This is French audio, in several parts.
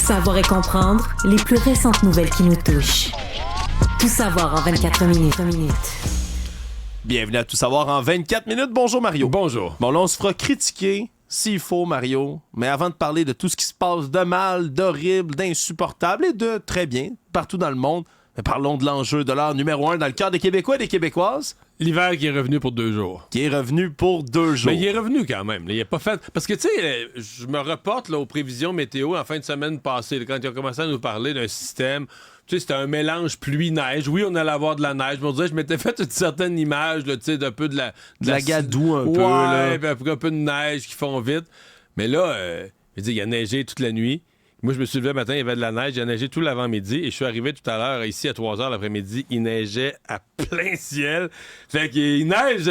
savoir et comprendre les plus récentes nouvelles qui nous touchent. Tout savoir en 24 minutes. Bienvenue à Tout savoir en 24 minutes. Bonjour Mario. Bonjour. Bon, là, on se fera critiquer s'il faut, Mario. Mais avant de parler de tout ce qui se passe de mal, d'horrible, d'insupportable et de très bien partout dans le monde, mais parlons de l'enjeu de l'heure numéro 1 dans le cœur des Québécois et des Québécoises. L'hiver qui est revenu pour 2 jours. Qui est revenu pour 2 jours. Mais il est revenu quand même. Il n'est pas fait. Parce que, tu sais, je me reporte aux prévisions météo en fin de semaine passée, quand ils ont commencé à nous parler d'un système. Tu sais, c'était un mélange pluie-neige. Oui, on allait avoir de la neige. Mais on dirait, je m'étais fait une certaine image, tu sais, d'un peu de la gadoue un peu. Ouais, un peu de neige qui font vite. Mais là, je veux dire, il a neigé toute la nuit. Moi, je me suis levé le matin, il y avait de la neige. Il a neigé tout l'avant-midi. Et je suis arrivé tout à l'heure, ici, à 3h l'après-midi. Il neigeait à plein ciel. Fait qu'il neige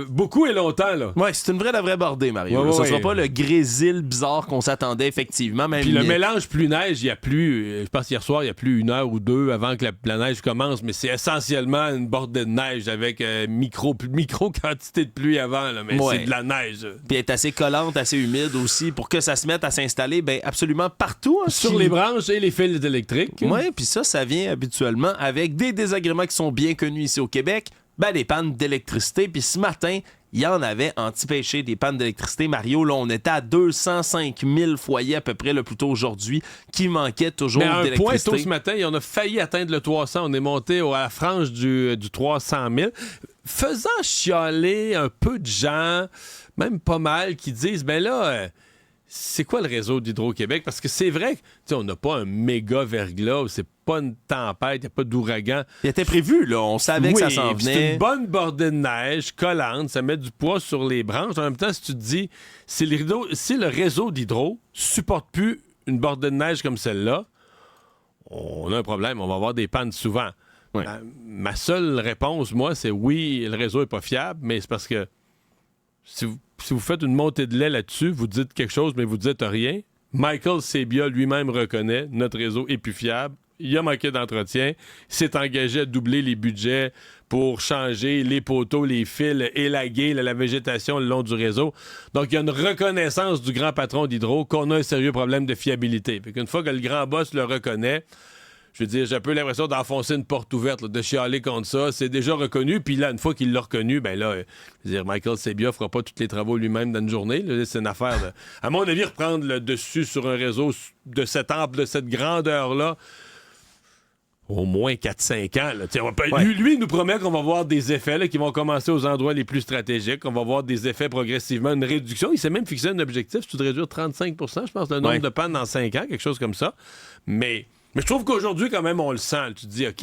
beaucoup et longtemps, là. Ouais, c'est une vraie bordée, Mario. Ouais, Ce ouais. sera pas le grésil bizarre qu'on s'attendait, effectivement. Même Puis le mélange pluie-neige, il y a plus... Je pense qu'hier soir, il y a plus 1 heure ou 2 avant que la neige commence. Mais c'est essentiellement une bordée de neige avec micro quantité de pluie avant, là. Mais ouais. c'est de la neige. Puis elle est assez collante, assez humide aussi, pour que ça se mette à s'installer absolument partout. Hein, sur les branches et les fils électriques. Oui, puis ça vient habituellement avec des désagréments qui sont bien connus ici au Québec, des pannes d'électricité. Puis ce matin, il y en avait anti-péché des pannes d'électricité. Mario, là, on était à 205 000 foyers à peu près, le plus tôt aujourd'hui, qui manquaient toujours d'électricité. Mais un point tôt ce matin, on a failli atteindre le 300. On est monté à la frange du 300 000, faisant chialer un peu de gens, même pas mal, qui disent, c'est quoi le réseau d'Hydro-Québec? Parce que c'est vrai qu'on n'a pas un méga verglas, c'est pas une tempête, il n'y a pas d'ouragan. Il était prévu, là. On savait que ça s'en venait. C'est une bonne bordée de neige collante, ça met du poids sur les branches. En même temps, si tu te dis, si le réseau d'Hydro supporte plus une bordée de neige comme celle-là, on a un problème, on va avoir des pannes souvent. Ouais. Ma seule réponse, moi, c'est oui, le réseau est pas fiable, mais c'est parce que si vous faites une montée de lait là-dessus, vous dites quelque chose, mais vous dites rien. Michael Sabia lui-même reconnaît notre réseau est plus fiable. Il a manqué d'entretien. Il s'est engagé à doubler les budgets pour changer les poteaux, les fils, élaguer la végétation le long du réseau. Donc, il y a une reconnaissance du grand patron d'Hydro qu'on a un sérieux problème de fiabilité. Puis qu'une fois que le grand boss le reconnaît, je veux dire, j'ai un peu l'impression d'enfoncer une porte ouverte, là, de chialer contre ça. C'est déjà reconnu, puis là, une fois qu'il l'a reconnu, je veux dire, Michael Sabia fera pas tous les travaux lui-même dans une journée. Là, c'est une affaire de, à mon avis, reprendre le dessus sur un réseau de cette ample, de cette grandeur-là, au moins 4-5 ans. Là. Lui, il nous promet qu'on va voir des effets là, qui vont commencer aux endroits les plus stratégiques, qu'on va voir des effets progressivement, une réduction. Il s'est même fixé un objectif, c'est de réduire 35 je pense, le nombre de pannes dans 5 ans, quelque chose comme ça. Mais je trouve qu'aujourd'hui, quand même, on le sent. Tu te dis, OK,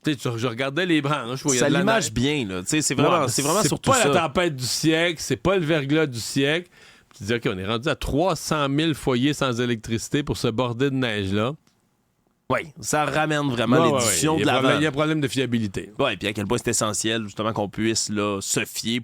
je regardais les branches. Ça l'image bien, là. C'est vraiment surtout ça. C'est pas la tempête du siècle, c'est pas le verglas du siècle. Tu te dis, OK, on est rendu à 300 000 foyers sans électricité pour ce bordé de neige-là. Oui, ça ramène vraiment l'édition de l'avant. Il y a un problème de fiabilité. Oui, puis à quel point c'est essentiel, justement, qu'on puisse là,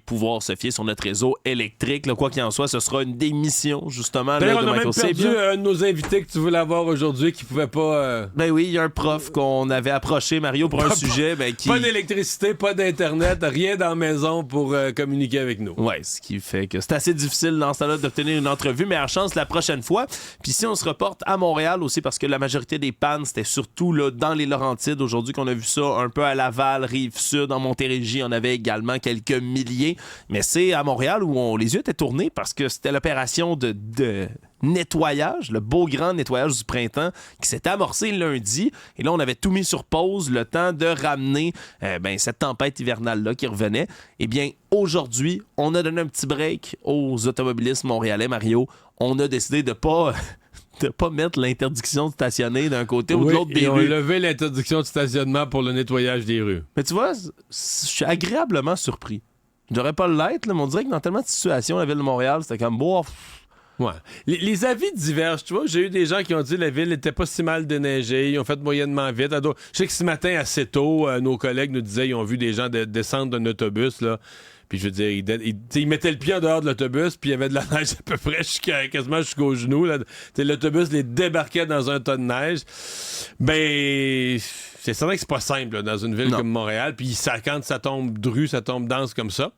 pouvoir se fier sur notre réseau électrique. Là, quoi qu'il en soit, ce sera une des missions, justement, d'ailleurs, de on a Michael même perdu un de nos invités que tu voulais avoir aujourd'hui qui pouvait pas... Ben oui, il y a un prof qu'on avait approché, Mario, pour un sujet qui... Pas d'électricité, pas d'Internet, rien dans la maison pour communiquer avec nous. Oui, ce qui fait que c'est assez difficile dans ce temps-là d'obtenir une entrevue, mais à chance la prochaine fois. Puis si on se reporte à Montréal aussi, parce que la majorité des pannes, c'était surtout là, dans les Laurentides aujourd'hui qu'on a vu ça, un peu à Laval, Rive-Sud, en Montérégie, on avait également quelques milliers. Mais c'est à Montréal où les yeux étaient tournés parce que c'était l'opération de nettoyage, le beau grand nettoyage du printemps qui s'est amorcé lundi. Et là, on avait tout mis sur pause, le temps de ramener cette tempête hivernale-là qui revenait. Eh bien, aujourd'hui, on a donné un petit break aux automobilistes montréalais, Mario. On a décidé de pas mettre l'interdiction de stationner d'un côté ou de l'autre des rues. On a levé l'interdiction de stationnement pour le nettoyage des rues. Mais tu vois, je suis agréablement surpris. Je devrais pas l'être, là, mais on dirait que dans tellement de situations, la ville de Montréal, c'était comme bof. Ouais. Les avis divergent, tu vois. J'ai eu des gens qui ont dit que la ville n'était pas si mal déneigée, ils ont fait moyennement vite. Je sais que ce matin, assez tôt, nos collègues nous disaient qu'ils ont vu des gens descendre d'un autobus, là. Puis je veux dire, ils mettaient le pied en dehors de l'autobus, puis il y avait de la neige à peu près quasiment jusqu'aux genoux. Là. L'autobus les débarquait dans un tas de neige. Ben, c'est certain que c'est pas simple là, dans une ville comme Montréal. Puis quand ça tombe dru, ça tombe dense comme ça.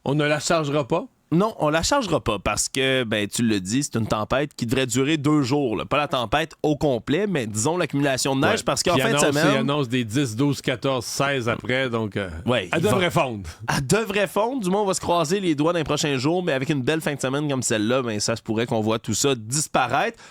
On ne la chargera pas. Non, on la chargera pas parce que, tu le dis, c'est une tempête qui devrait durer 2 jours. Là. Pas la tempête au complet, mais disons l'accumulation de neige parce qu'en fin de semaine... Il annonce des 10, 12, 14, 16 après, donc elle devrait fondre. Elle devrait fondre, du moins on va se croiser les doigts dans les prochains jours, mais avec une belle fin de semaine comme celle-là, ça se pourrait qu'on voit tout ça disparaître.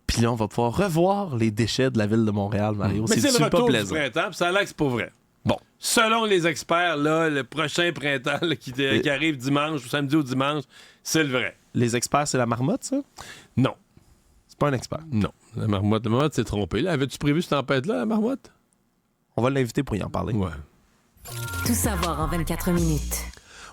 Puis là, on va pouvoir revoir les déchets de la ville de Montréal, Mario. Mais c'est le retour pas du printemps, puis ça a l'air que c'est pas vrai. Bon. Selon les experts, là, le prochain printemps là, qui arrive dimanche, ou samedi ou dimanche, c'est le vrai. Les experts, c'est la marmotte, ça? Non. C'est pas un expert. Non. La marmotte s'est trompée. Là, avais-tu prévu cette tempête-là, la marmotte? On va l'inviter pour y en parler. Ouais. Tout savoir en 24 minutes.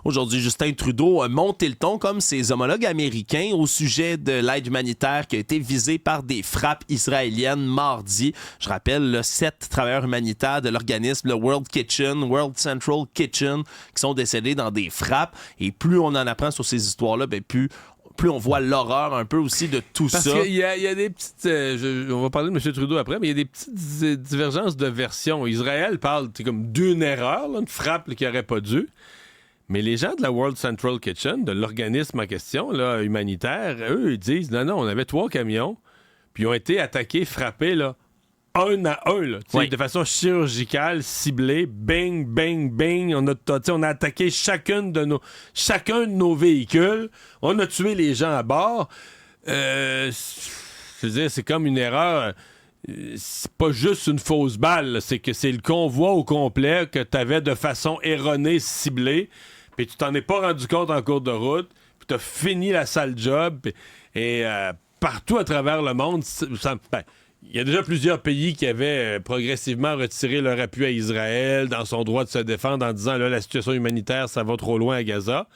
Aujourd'hui, Justin Trudeau a monté le ton comme ses homologues américains au sujet de l'aide humanitaire qui a été visée par des frappes israéliennes mardi. Je rappelle, 7 travailleurs humanitaires de l'organisme le World Central Kitchen, qui sont décédés dans des frappes. Et plus on en apprend sur ces histoires-là, plus on voit l'horreur un peu aussi de tout ça. Parce qu'il y a des petites... on va parler de M. Trudeau après, mais il y a des petites divergences de version. Israël parle comme d'une erreur, là, une frappe qui n'aurait pas dû. Mais les gens de la World Central Kitchen, de l'organisme en question, là, humanitaire, eux, ils disent, non, on avait 3 camions, puis ils ont été attaqués, frappés, là, un à un, là, de façon chirurgicale, ciblée, bang, bang, bang. On a attaqué chacun de nos véhicules. On a tué les gens à bord. Je veux dire, c'est comme une erreur. C'est pas juste une fausse balle, là. C'est que c'est le convoi au complet que t'avais de façon erronée ciblée. Puis tu t'en es pas rendu compte en cours de route, puis t'as fini la sale job, et partout à travers le monde, il y a déjà plusieurs pays qui avaient progressivement retiré leur appui à Israël dans son droit de se défendre en disant, là, la situation humanitaire, ça va trop loin à Gaza.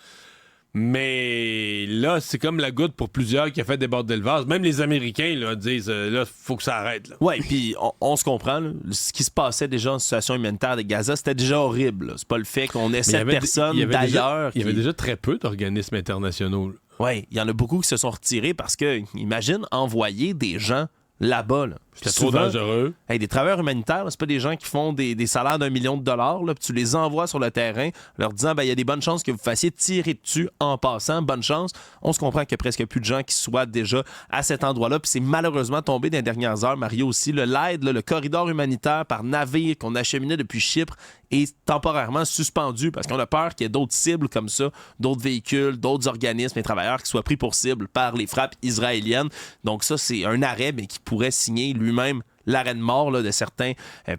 Mais là, c'est comme la goutte pour plusieurs qui a fait déborder le vase. Même les Américains là, disent, là, faut que ça arrête. Oui, puis on se comprend. Là. Ce qui se passait déjà en situation humanitaire de Gaza, c'était déjà horrible. Là. C'est pas le fait qu'on ait 7 personnes d'ailleurs. Il y avait déjà très peu d'organismes internationaux. Oui, il y en a beaucoup qui se sont retirés parce que, imagine, envoyer des gens là-bas. Là. C'était trop dangereux. Des travailleurs humanitaires, là, c'est pas des gens qui font des salaires d'1 million de dollars, là, puis tu les envoies sur le terrain, leur disant il y a des bonnes chances que vous fassiez tirer dessus en passant. Bonne chance. On se comprend qu'il y a presque plus de gens qui soient déjà à cet endroit-là, puis c'est malheureusement tombé dans les dernières heures, Mario aussi. L'aide, le corridor humanitaire par navire qu'on acheminait depuis Chypre est temporairement suspendu parce qu'on a peur qu'il y ait d'autres cibles comme ça, d'autres véhicules, d'autres organismes et travailleurs qui soient pris pour cible par les frappes israéliennes. Donc ça, c'est un arrêt, mais qui pourrait signer lui-même l'arrêt de mort là, de certains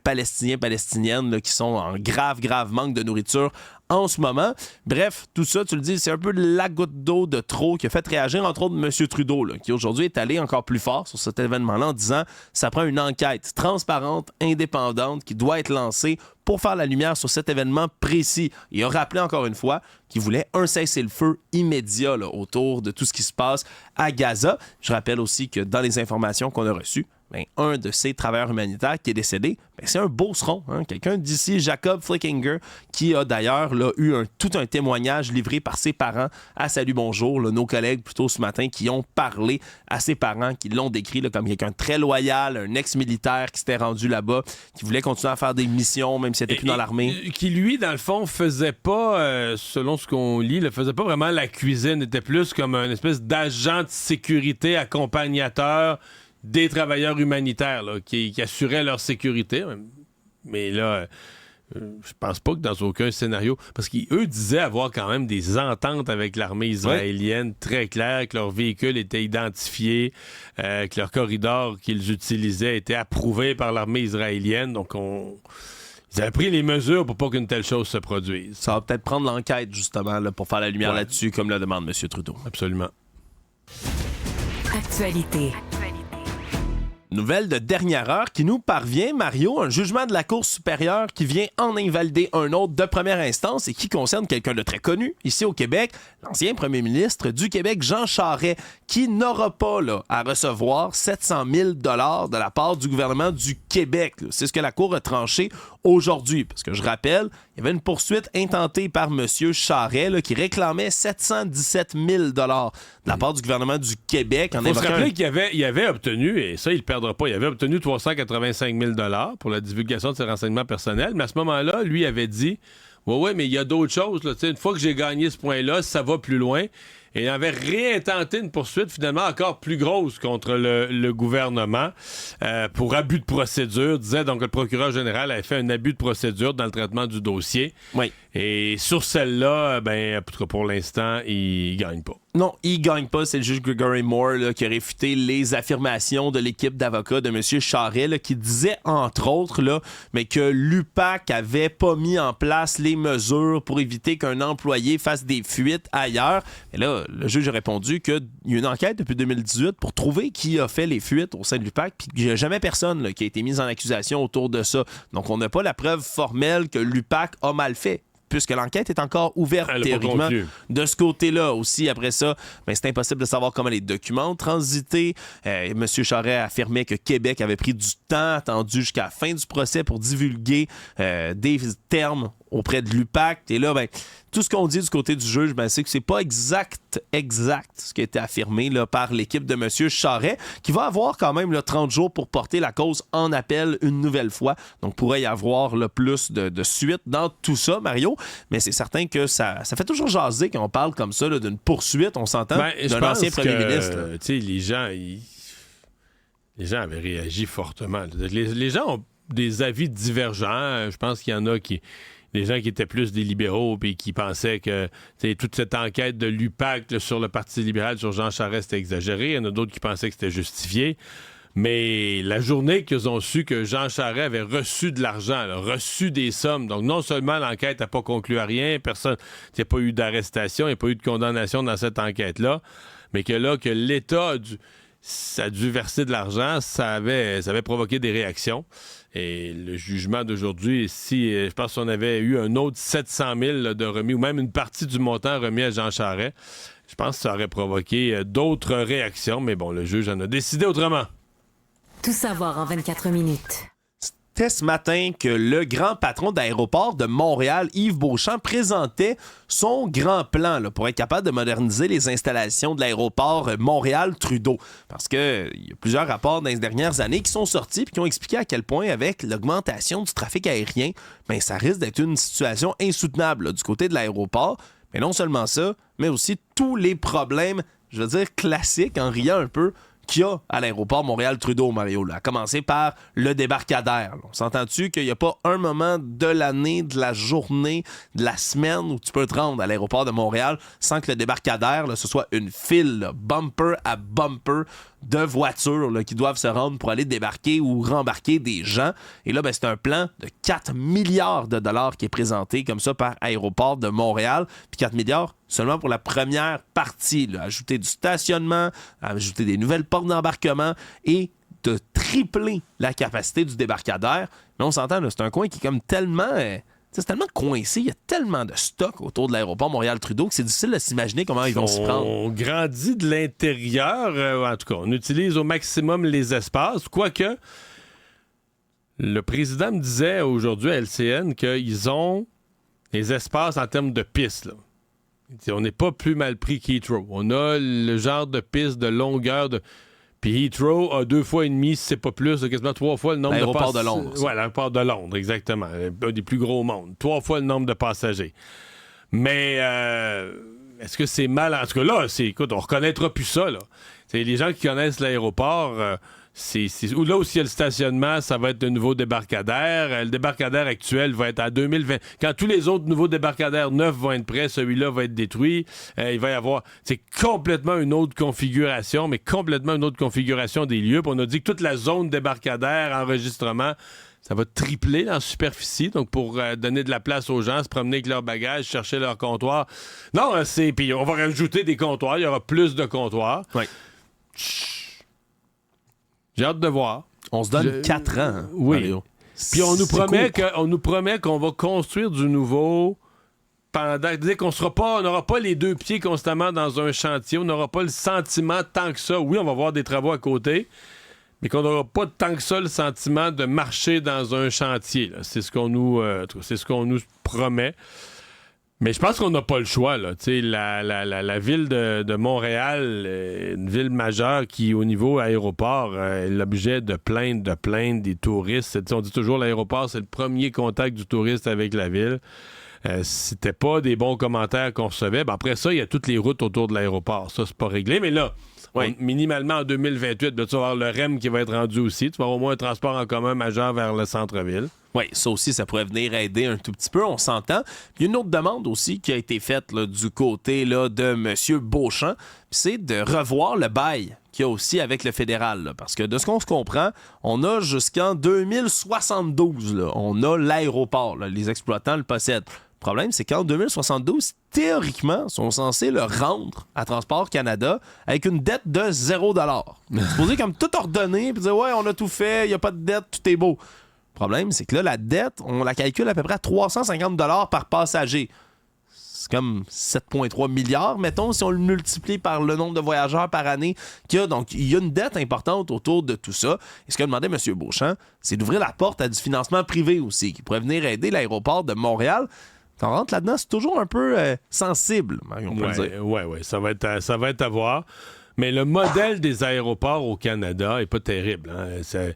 palestiniennes là, qui sont en grave manque de nourriture en ce moment. Bref, tout ça, tu le dis, c'est un peu la goutte d'eau de trop qui a fait réagir, entre autres, M. Trudeau, là, qui aujourd'hui est allé encore plus fort sur cet événement-là en disant ça prend une enquête transparente, indépendante, qui doit être lancée pour faire la lumière sur cet événement précis. Il a rappelé encore une fois qu'il voulait un cessez-le-feu immédiat là, autour de tout ce qui se passe à Gaza. Je rappelle aussi que dans les informations qu'on a reçues, un de ces travailleurs humanitaires qui est décédé, c'est un beauceron, quelqu'un d'ici, Jacob Flickinger, qui a d'ailleurs eu tout un témoignage livré par ses parents à Salut Bonjour, là, nos collègues plutôt ce matin qui ont parlé à ses parents, qui l'ont décrit là, comme quelqu'un de très loyal, un ex-militaire qui s'était rendu là-bas, qui voulait continuer à faire des missions, même s'il n'était plus dans l'armée. Qui, lui, dans le fond, faisait pas, selon ce qu'on lit, faisait pas vraiment la cuisine, était plus comme un espèce d'agent de sécurité accompagnateur des travailleurs humanitaires là, qui assuraient leur sécurité. Mais là, je pense pas que dans aucun scénario... Parce qu'eux disaient avoir quand même des ententes avec l'armée israélienne très claires, que leurs véhicules étaient identifiés, que leur corridor qu'ils utilisaient était approuvé par l'armée israélienne. Donc, ils avaient pris les mesures pour pas qu'une telle chose se produise. Ça va peut-être prendre l'enquête, justement, là, pour faire la lumière là-dessus, comme le demande M. Trudeau. Absolument. Actualité. Nouvelle de dernière heure qui nous parvient, Mario, un jugement de la Cour supérieure qui vient en invalider un autre de première instance et qui concerne quelqu'un de très connu ici au Québec, l'ancien premier ministre du Québec, Jean Charest, qui n'aura pas à recevoir 700 000 $ de la part du gouvernement du Québec. Là. C'est ce que la Cour a tranché aujourd'hui. Parce que je rappelle, il y avait une poursuite intentée par M. Charest là, qui réclamait 717 000 $ de la part du gouvernement du Québec. Il faut se rappeler qu'il avait obtenu, et ça, il ne perdra pas, il avait obtenu 385 000 $ pour la divulgation de ses renseignements personnels. Mais à ce moment-là, lui avait dit, ouais, mais il y a d'autres choses. Là, une fois que j'ai gagné ce point-là, ça va plus loin. et avait réintenté une poursuite finalement encore plus grosse contre le gouvernement pour abus de procédure. Disait donc que le procureur général avait fait un abus de procédure dans le traitement du dossier. Oui. Et sur celle-là, pour l'instant, il gagne pas. Non, il gagne pas. C'est le juge Gregory Moore là, qui a réfuté les affirmations de l'équipe d'avocats de M. Charest là, qui disait, entre autres, là, mais que l'UPAC avait pas mis en place les mesures pour éviter qu'un employé fasse des fuites ailleurs. Et là, le juge a répondu qu'il y a une enquête depuis 2018 pour trouver qui a fait les fuites au sein de l'UPAC, puis qu'il n'y a jamais personne là, qui a été mis en accusation autour de ça. Donc, on n'a pas la preuve formelle que l'UPAC a mal fait, puisque l'enquête est encore ouverte théoriquement de ce côté-là. Aussi, après ça, c'est impossible de savoir comment les documents ont transité. M. Charest affirmait que Québec avait pris du temps attendu jusqu'à la fin du procès pour divulguer des termes auprès de l'UPAC. Et là, tout ce qu'on dit du côté du juge, c'est que c'est pas exact ce qui a été affirmé là, par l'équipe de M. Charest, qui va avoir quand même 30 jours pour porter la cause en appel une nouvelle fois. Donc, pourrait y avoir plus de suite dans tout ça, Mario. Mais c'est certain que ça fait toujours jaser quand on parle comme ça là, d'une poursuite, on s'entend, d'un ancien premier ministre. Les gens avaient réagi fortement. Les gens ont des avis divergents. Je pense qu'il y en a des gens qui étaient plus des libéraux et qui pensaient que toute cette enquête de l'UPAC là, sur le Parti libéral, sur Jean Charest, était exagérée. Il y en a d'autres qui pensaient que c'était justifié. Mais la journée qu'ils ont su que Jean Charest avait reçu de l'argent, là, reçu des sommes, donc non seulement l'enquête n'a pas conclu à rien, il n'y a pas eu d'arrestation, il n'y a pas eu de condamnation dans cette enquête-là, mais que l'État a dû verser de l'argent, ça avait provoqué des réactions. Et le jugement d'aujourd'hui, si je pense qu'on avait eu un autre 700 000 là, de remis, ou même une partie du montant remis à Jean Charest, je pense que ça aurait provoqué d'autres réactions, mais bon, le juge en a décidé autrement. Tout savoir en 24 minutes. C'était ce matin que le grand patron d'Aéroport de Montréal, Yves Beauchamp, présentait son grand plan là, pour être capable de moderniser les installations de l'aéroport Montréal-Trudeau. Parce qu'il y a plusieurs rapports dans les dernières années qui sont sortis et qui ont expliqué à quel point, avec l'augmentation du trafic aérien, ça risque d'être une situation insoutenable là, du côté de l'aéroport. Mais non seulement ça, mais aussi tous les problèmes, je veux dire, classiques, en riant un peu, qu'il y a à l'aéroport Montréal-Trudeau, Mario. Là. À commencer par le débarcadère. Là. On s'entend-tu qu'il n'y a pas un moment de l'année, de la journée, de la semaine où tu peux te rendre à l'aéroport de Montréal sans que le débarcadère, là, ce soit une file, là, bumper à bumper, de voitures là, qui doivent se rendre pour aller débarquer ou rembarquer des gens. Et là, c'est un plan de 4 milliards de dollars qui est présenté comme ça par Aéroport de Montréal. Puis 4 milliards seulement pour la première partie. Là. Ajouter du stationnement, ajouter des nouvelles portes d'embarquement et de tripler la capacité du débarcadère. Mais on s'entend, là, c'est un coin qui est comme tellement... c'est tellement coincé, il y a tellement de stock autour de l'aéroport Montréal-Trudeau que c'est difficile de s'imaginer comment ils vont s'y prendre. On grandit de l'intérieur, en tout cas, on utilise au maximum les espaces, quoique le président me disait aujourd'hui à LCN qu'ils ont les espaces en termes de pistes. Là. On n'est pas plus mal pris qu'Heathrow. On a le genre de piste de longueur de... Puis Heathrow a 2 fois et demi, si c'est pas plus, quasiment 3 fois le nombre de passagers. L'aéroport de Londres. Oui, l'aéroport de Londres, exactement. Un des plus gros au monde. 3 fois le nombre de passagers. Mais est-ce que c'est mal? En tout cas, là, écoute, on reconnaîtra plus ça, là. C'est les gens qui connaissent l'aéroport, là où il y a le stationnement, ça va être de nouveau débarcadère. Le débarcadère actuel va être en 2020. Quand tous les autres nouveaux débarcadères neufs vont être prêts, celui-là va être détruit. Il va y avoir... C'est complètement une autre configuration, mais complètement une autre configuration des lieux. Puis on a dit que toute la zone débarcadère, enregistrement, ça va tripler en superficie. Donc, pour donner de la place aux gens, se promener avec leurs bagages, chercher leur comptoir. Non, puis on va rajouter des comptoirs. Il y aura plus de comptoirs. Oui. J'ai hâte de voir. On se donne 4 ans. Oui. Mario. Puis on nous promet qu'on va construire du nouveau pendant... C'est-à-dire qu'on n'aura pas les 2 pieds constamment dans un chantier. On n'aura pas le sentiment tant que ça. Oui, on va avoir des travaux à côté, mais qu'on n'aura pas tant que ça le sentiment de marcher dans un chantier. Là. C'est ce qu'on nous promet. Mais je pense qu'on n'a pas le choix. Là. La ville de Montréal, une ville majeure qui, au niveau aéroport, est l'objet de plaintes des touristes. On dit toujours l'aéroport, c'est le premier contact du touriste avec la ville. C'était pas des bons commentaires qu'on recevait. Ben, après ça, il y a toutes les routes autour de l'aéroport. Ça, c'est pas réglé. Mais là, minimalement en 2028, ben, tu vas avoir le REM qui va être rendu aussi. Tu vas avoir au moins un transport en commun majeur vers le centre-ville. Oui, ça aussi, ça pourrait venir aider un tout petit peu, on s'entend. Il y a une autre demande aussi qui a été faite là, du côté là, de M. Beauchamp, c'est de revoir le bail qu'il y a aussi avec le fédéral. Là, parce que de ce qu'on se comprend, on a jusqu'en 2072, là, on a l'aéroport. Là, les exploitants le possèdent. Le problème, c'est qu'en 2072, théoriquement, ils sont censés le rendre à Transport Canada avec une dette de 0$. C'est supposé comme tout ordonner et dire « Ouais, on a tout fait, il n'y a pas de dette, tout est beau ». Le problème, c'est que là, la dette, on la calcule à peu près à 350$ par passager. C'est comme 7,3 milliards, mettons, si on le multiplie par le nombre de voyageurs par année qu'il y a. Donc, il y a une dette importante autour de tout ça. Et ce qu'a demandé M. Beauchamp, c'est d'ouvrir la porte à du financement privé aussi, qui pourrait venir aider l'aéroport de Montréal. Quand on rentre là-dedans, c'est toujours un peu sensible, on peut le dire. Oui, ça va être à voir. Mais le modèle des aéroports au Canada est pas terrible. Hein?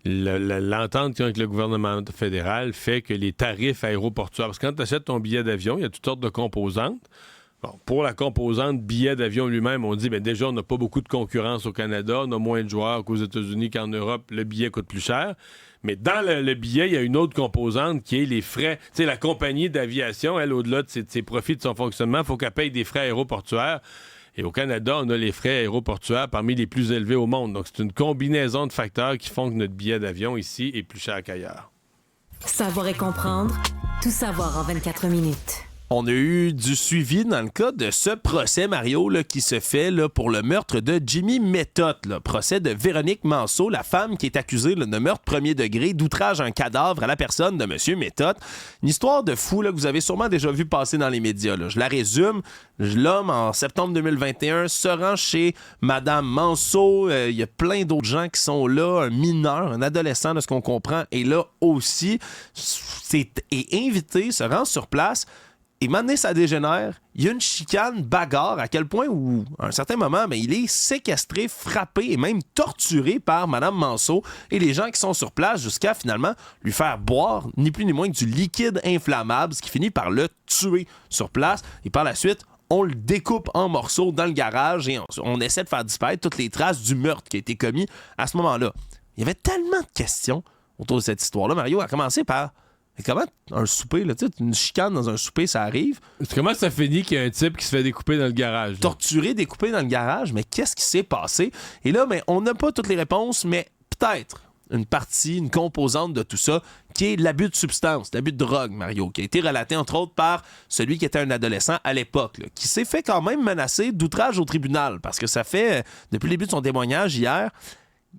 L'entente qu'il y a avec le gouvernement fédéral fait que les tarifs aéroportuaires, parce que quand tu achètes ton billet d'avion, il y a toutes sortes de composantes. Bon, pour la composante billet d'avion lui-même, on dit déjà, on n'a pas beaucoup de concurrence au Canada, on a moins de joueurs qu'aux États-Unis, qu'en Europe, le billet coûte plus cher. Mais dans le billet, il y a une autre composante qui est les frais. Tu sais, la compagnie d'aviation, elle, au-delà de ses profits, de son fonctionnement, il faut qu'elle paye des frais aéroportuaires. Et au Canada, on a les frais aéroportuaires parmi les plus élevés au monde. Donc, c'est une combinaison de facteurs qui font que notre billet d'avion ici est plus cher qu'ailleurs. Savoir et comprendre, tout savoir en 24 minutes. On a eu du suivi dans le cas de ce procès, Mario, là, qui se fait là, pour le meurtre de Jimmy Méthode. Procès de Véronique Manceau, la femme qui est accusée là, de meurtre premier degré, d'outrage à un cadavre à la personne de M. Méthode. Une histoire de fou là, que vous avez sûrement déjà vu passer dans les médias. Là. Je la résume. L'homme, en septembre 2021, se rend chez Mme Manceau. Il y a plein d'autres gens qui sont là. Un mineur, un adolescent, de ce qu'on comprend, est là aussi. Est invité, se rend sur place. Et maintenant, ça dégénère. Il y a une chicane, bagarre, à quel point où, à un certain moment, il est séquestré, frappé et même torturé par Mme Manceau et les gens qui sont sur place jusqu'à finalement lui faire boire ni plus ni moins que du liquide inflammable, ce qui finit par le tuer sur place. Et par la suite, on le découpe en morceaux dans le garage et on essaie de faire disparaître toutes les traces du meurtre qui a été commis à ce moment-là. Il y avait tellement de questions autour de cette histoire-là. Mario a commencé par... Mais comment un souper, là, une chicane dans un souper, ça arrive? Comment ça finit qu'il y a un type qui se fait découper dans le garage? Là? Torturé, découpé dans le garage, mais qu'est-ce qui s'est passé? Et là, on n'a pas toutes les réponses, mais peut-être une partie, une composante de tout ça, qui est l'abus de substance, l'abus de drogue, Mario, qui a été relaté, entre autres, par celui qui était un adolescent à l'époque, là, qui s'est fait quand même menacer d'outrage au tribunal, parce que ça fait, depuis le début de son témoignage hier,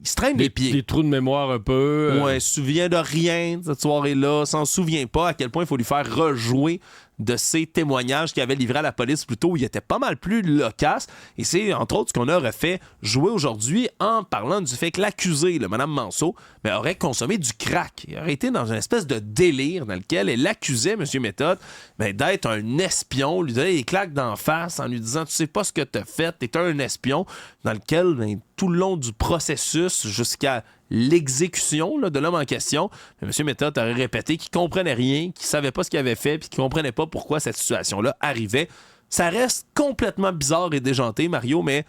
il se traîne les pieds. Des trous de mémoire un peu. Ouais, se souvient de rien de cette soirée-là, s'en souvient pas à quel point il faut lui faire rejouer de ses témoignages qu'il avait livrés à la police plus tôt, où il était pas mal plus loquace. Et c'est, entre autres, ce qu'on a refait jouer aujourd'hui en parlant du fait que l'accusé, Mme Manceau, aurait consommé du crack. Il aurait été dans une espèce de délire dans lequel elle accusait M. Méthode d'être un espion, lui donnait des claques d'en face en lui disant « Tu sais pas ce que t'as fait, t'es un espion », dans lequel, tout le long du processus, jusqu'à l'exécution de l'homme en question, M. Méthode aurait répété qu'il comprenait rien, qu'il savait pas ce qu'il avait fait, puis qu'il comprenait pas pourquoi cette situation-là arrivait. Ça reste complètement bizarre et déjanté, Mario, mais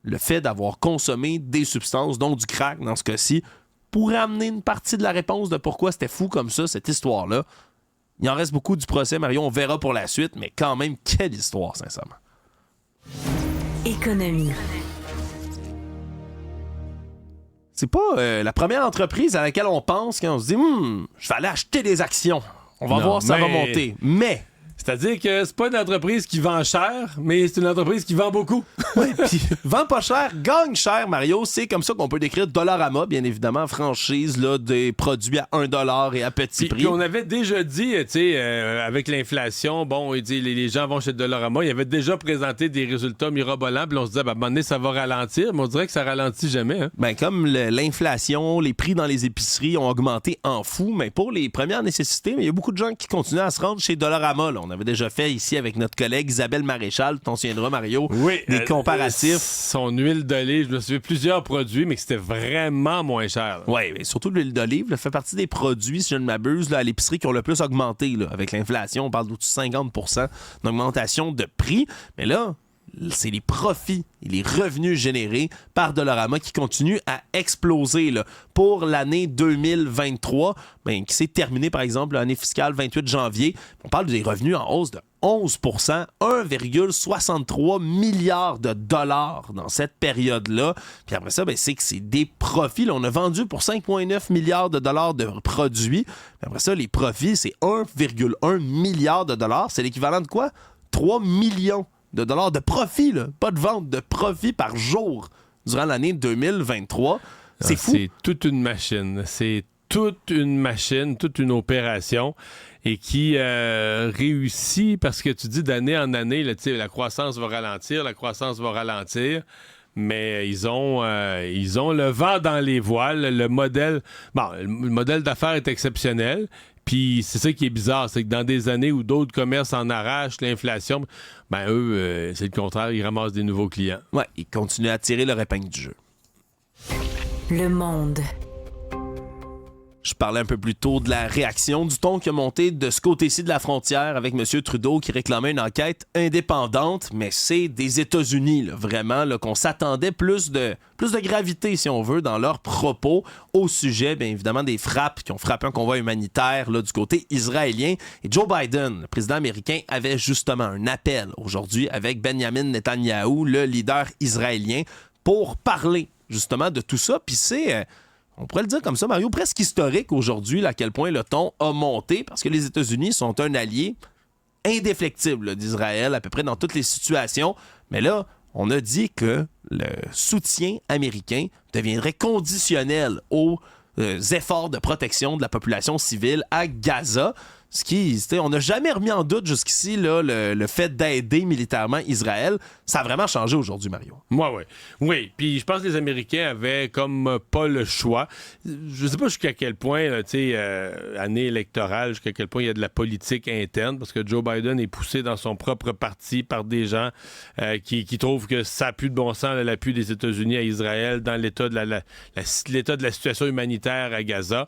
le fait d'avoir consommé des substances, dont du crack dans ce cas-ci, pourrait amener une partie de la réponse de pourquoi c'était fou comme ça, cette histoire-là. Il en reste beaucoup du procès, Mario, on verra pour la suite, mais quand même, quelle histoire, sincèrement. Économie. C'est pas la première entreprise à laquelle on pense quand on se dit je vais aller acheter des actions. On va voir, ça va monter. Mais c'est-à-dire que c'est pas une entreprise qui vend cher, mais c'est une entreprise qui vend beaucoup. Oui, puis vend pas cher, gagne cher, Mario. C'est comme ça qu'on peut décrire Dollarama, bien évidemment, franchise là, des produits à 1$ et à petit prix. Puis on avait déjà dit, tu sais, avec l'inflation, les gens vont chez Dollarama, ils avaient déjà présenté des résultats mirobolants, puis on se disait, à un moment donné, ça va ralentir, mais on dirait que ça ralentit jamais. Hein? Comme l'inflation, les prix dans les épiceries ont augmenté en fou, mais pour les premières nécessités, il y a beaucoup de gens qui continuent à se rendre chez Dollarama. Là. On On avait déjà fait ici avec notre collègue Isabelle Maréchal, t'en souviendras, Mario, Oui, des comparatifs. Son huile d'olive, je me souviens plusieurs produits, mais que c'était vraiment moins cher. Oui, mais surtout l'huile d'olive, là, fait partie des produits, si je ne m'abuse, là, à l'épicerie qui ont le plus augmenté. Là, avec l'inflation, on parle d'au-dessus de 50% d'augmentation de prix. Mais là, c'est les profits et les revenus générés par Dollarama qui continuent à exploser. Là. Pour l'année 2023, qui s'est terminée, par exemple, l'année fiscale 28 janvier, on parle des revenus en hausse de 11%, 1,63 milliard de dollars dans cette période-là. Puis après ça, c'est que c'est des profits. Là, on a vendu pour 5,9 milliards de dollars de produits. Puis après ça, les profits, c'est 1,1 milliard de dollars. C'est l'équivalent de quoi? 3 millions de dollars de profit, là. Pas de vente, de profit par jour durant l'année 2023. C'est fou. C'est toute une machine. C'est toute une machine, toute une opération et qui réussit parce que tu dis d'année en année, là, la croissance va ralentir, mais ils ont le vent dans les voiles. Le modèle d'affaires est exceptionnel. Puis c'est ça qui est bizarre, c'est que dans des années où d'autres commerces en arrachent, l'inflation, eux, c'est le contraire, ils ramassent des nouveaux clients. Ouais, ils continuent à tirer leur épingle du jeu. Le Monde. Je parlais un peu plus tôt de la réaction, du ton qui a monté de ce côté-ci de la frontière avec M. Trudeau qui réclamait une enquête indépendante, mais c'est des États-Unis, là, vraiment, là, qu'on s'attendait plus de gravité, si on veut, dans leurs propos au sujet, bien évidemment, des frappes qui ont frappé un convoi humanitaire là, du côté israélien. Et Joe Biden, le président américain, avait justement un appel aujourd'hui avec Benjamin Netanyahou, le leader israélien, pour parler justement de tout ça. Puis c'est... on pourrait le dire comme ça, Mario, presque historique aujourd'hui, là, à quel point le ton a monté, parce que les États-Unis sont un allié indéflectible là, d'Israël, à peu près dans toutes les situations. Mais là, on a dit que le soutien américain deviendrait conditionnel aux efforts de protection de la population civile à Gaza. Ce qui, on n'a jamais remis en doute jusqu'ici là, le fait d'aider militairement Israël. Ça a vraiment changé aujourd'hui, Mario. Oui, puis je pense que les Américains avaient comme pas le choix. Je sais pas jusqu'à quel point, année électorale, jusqu'à quel point il y a de la politique interne, parce que Joe Biden est poussé dans son propre parti par des gens qui trouvent que ça n'a plus de bon sens, l'appui des États-Unis à Israël dans l'état de l'état de la situation humanitaire à Gaza.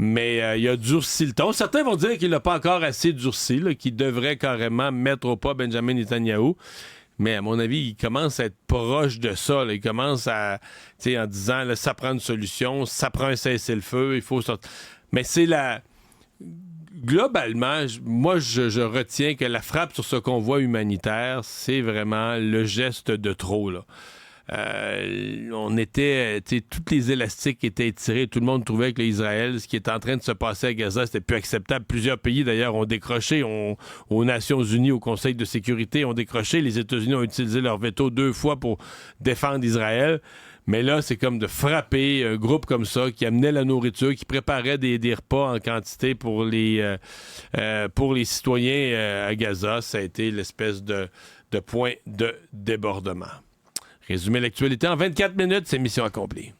Mais il a durci le ton. Certains vont dire qu'il n'a pas encore assez durci, là, qu'il devrait carrément mettre au pas Benjamin Netanyahou. Mais à mon avis, il commence à être proche de ça. Là. Il commence à, en disant, là, ça prend une solution, ça prend un cessez-le-feu, il faut sortir. Mais c'est la... Globalement, moi, je retiens que la frappe sur ce convoi humanitaire, c'est vraiment le geste de trop, là. On était, tous les élastiques étaient tirés, tout le monde trouvait que l'Israël, ce qui est en train de se passer à Gaza, c'était plus acceptable. Plusieurs pays d'ailleurs ont décroché, aux Nations Unies, au Conseil de sécurité, ont décroché. Les États-Unis ont utilisé leur veto 2 fois pour défendre Israël. Mais là, c'est comme de frapper un groupe comme ça qui amenait la nourriture, qui préparait des repas en quantité pour les citoyens à Gaza. Ça a été l'espèce de point de débordement. Résumer l'actualité en 24 minutes, c'est mission accomplie.